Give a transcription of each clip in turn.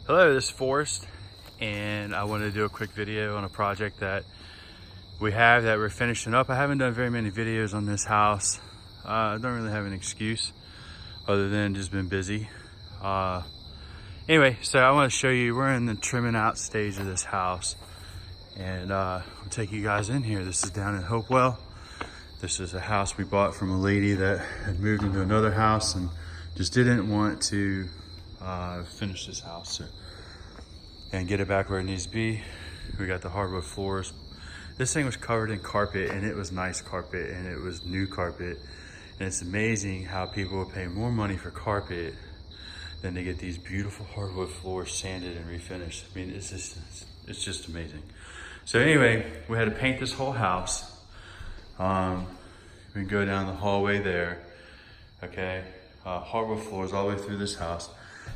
Hello, this is Forrest, and I wanted to do a quick video on a project that we're finishing up. I haven't done very many videos on this house. I don't really have an excuse other than just been busy. Anyway, so I want to show you, we're in the trimming out stage of this house, and I'll take you guys in here. This is down in Hopewell. This is a house we bought from a lady that had moved into another house and just didn't want to finish this house and get it back where it needs to be. We got the hardwood floors. This thing was covered in carpet, and it was nice carpet, and it was new carpet. And it's amazing how people will pay more money for carpet than to get these beautiful hardwood floors sanded and refinished. I mean, it's just amazing. So anyway, we had to paint this whole house. We can go down the hallway there, okay? Hardwood floors all the way through this house.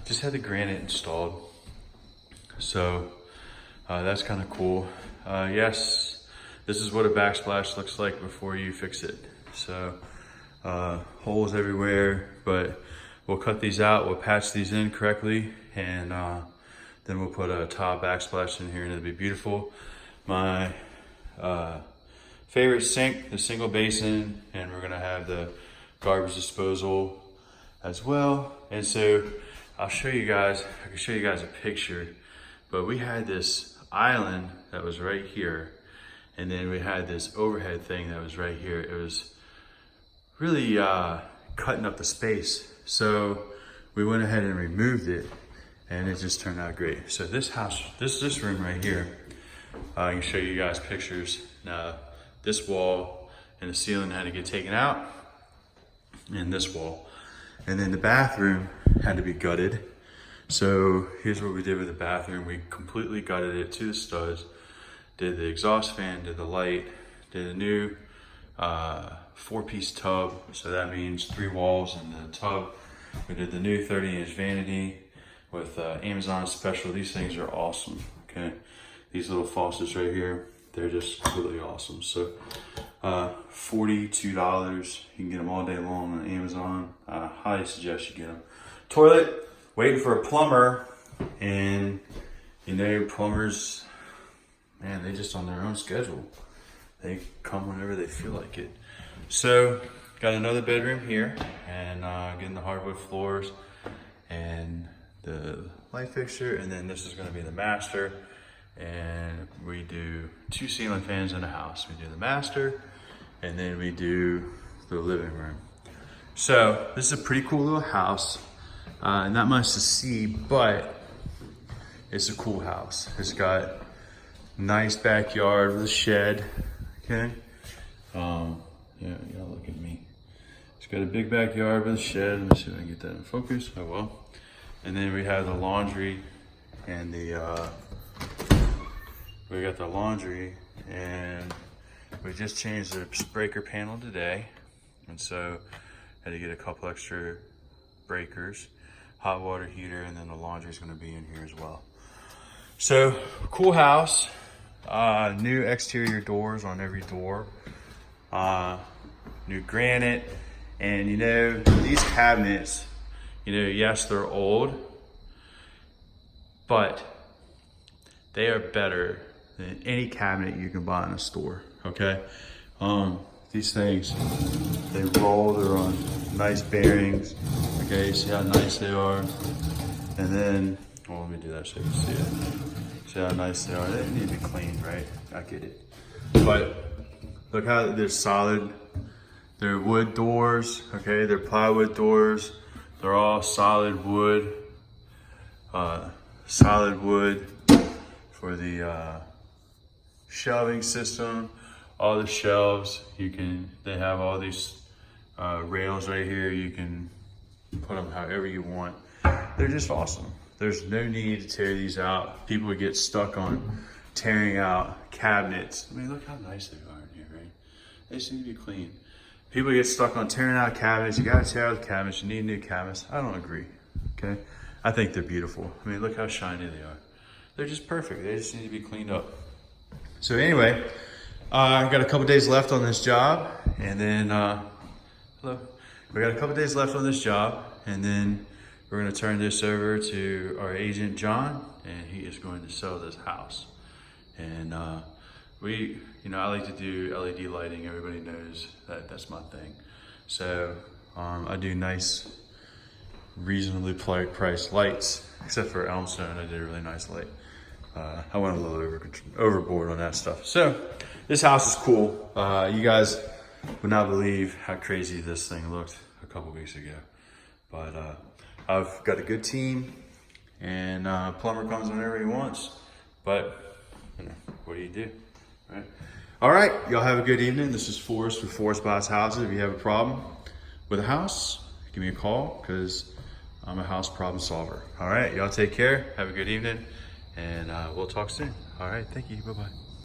Just had the granite installed. So that's kind of cool. Yes, this is what a backsplash looks like before you fix it. So holes everywhere, but we'll cut these out, we'll patch these in correctly, and then we'll put a tile backsplash in here and it'll be beautiful. My favorite sink, the single basin, and we're gonna have the garbage disposal as well. And so I'll show you guys, I can show you guys a picture, but we had this island that was right here, and then we had this overhead thing that was right here. It was really cutting up the space. So we went ahead and removed it, and it just turned out great. So this house, this room right here, I can show you guys pictures. Now, this wall and the ceiling had to get taken out, and this wall. And then the bathroom had to be gutted. So here's what we did with the bathroom. We completely gutted it to the studs, did the exhaust fan, did the light, did a new 4-piece tub. So that means 3 walls in the tub. We did the new 30-inch vanity with Amazon special. These things are awesome, okay? These little faucets right here, they're just completely awesome. So $42, you can get them all day long on Amazon. I highly suggest you get them. Toilet, waiting for a plumber, and you know, plumbers, man, they just on their own schedule. They come whenever they feel like it. So got another bedroom here, and getting the hardwood floors and the light fixture, and then this is gonna be the master. And we do 2 ceiling fans in the house. We do the master, and then we do the living room. So this is a pretty cool little house. Not much to see, but it's a cool house. It's got nice backyard with a shed, okay? Yeah, you gotta look at me. It's got a big backyard with a shed. Let me see if I can get that in focus. Oh well. And then we have the laundry and we got the laundry, and we just changed the breaker panel today. And so had to get a couple extra breakers, hot water heater, and then the laundry is gonna be in here as well. So cool house, new exterior doors on every door, new granite. And you know, these cabinets, you know, yes, they're old, but they are better than any cabinet you can buy in a store, okay? These things, they roll, they're on nice bearings, okay? You see how nice they are? And then, well, let me do that so you can see it. See how nice they are? They need to be cleaned, right? I get it. But look how they're solid. They're wood doors, okay? They're plywood doors. They're all solid wood. Solid wood for the shelving system. All the shelves, they have all these rails right here. You can put them however you want. They're just awesome. There's no need to tear these out. People would get stuck on tearing out cabinets. I mean, look how nice they are in here, right? They just need to be clean. People get stuck on tearing out cabinets. You gotta tear out the cabinets, you need new cabinets. I don't agree, okay? I think they're beautiful. I mean, look how shiny they are. They're just perfect. They just need to be cleaned up. So anyway, I got a couple days left on this job, and then, we got a couple days left on this job, and then we're gonna turn this over to our agent, John, and he is going to sell this house. And I like to do LED lighting. Everybody knows that that's my thing. So I do nice, reasonably priced lights, except for Elmstone. I did a really nice light. I went a little overboard on that stuff. So this house is cool. You guys would not believe how crazy this thing looked a couple weeks ago. But I've got a good team, and plumber comes whenever he wants. But what do you do, right? All right, y'all have a good evening. This is Forrest with Forrest Buys Houses. If you have a problem with a house, give me a call, because I'm a house problem solver. All right, y'all take care. Have a good evening, and we'll talk soon. All right, thank you. Bye-bye.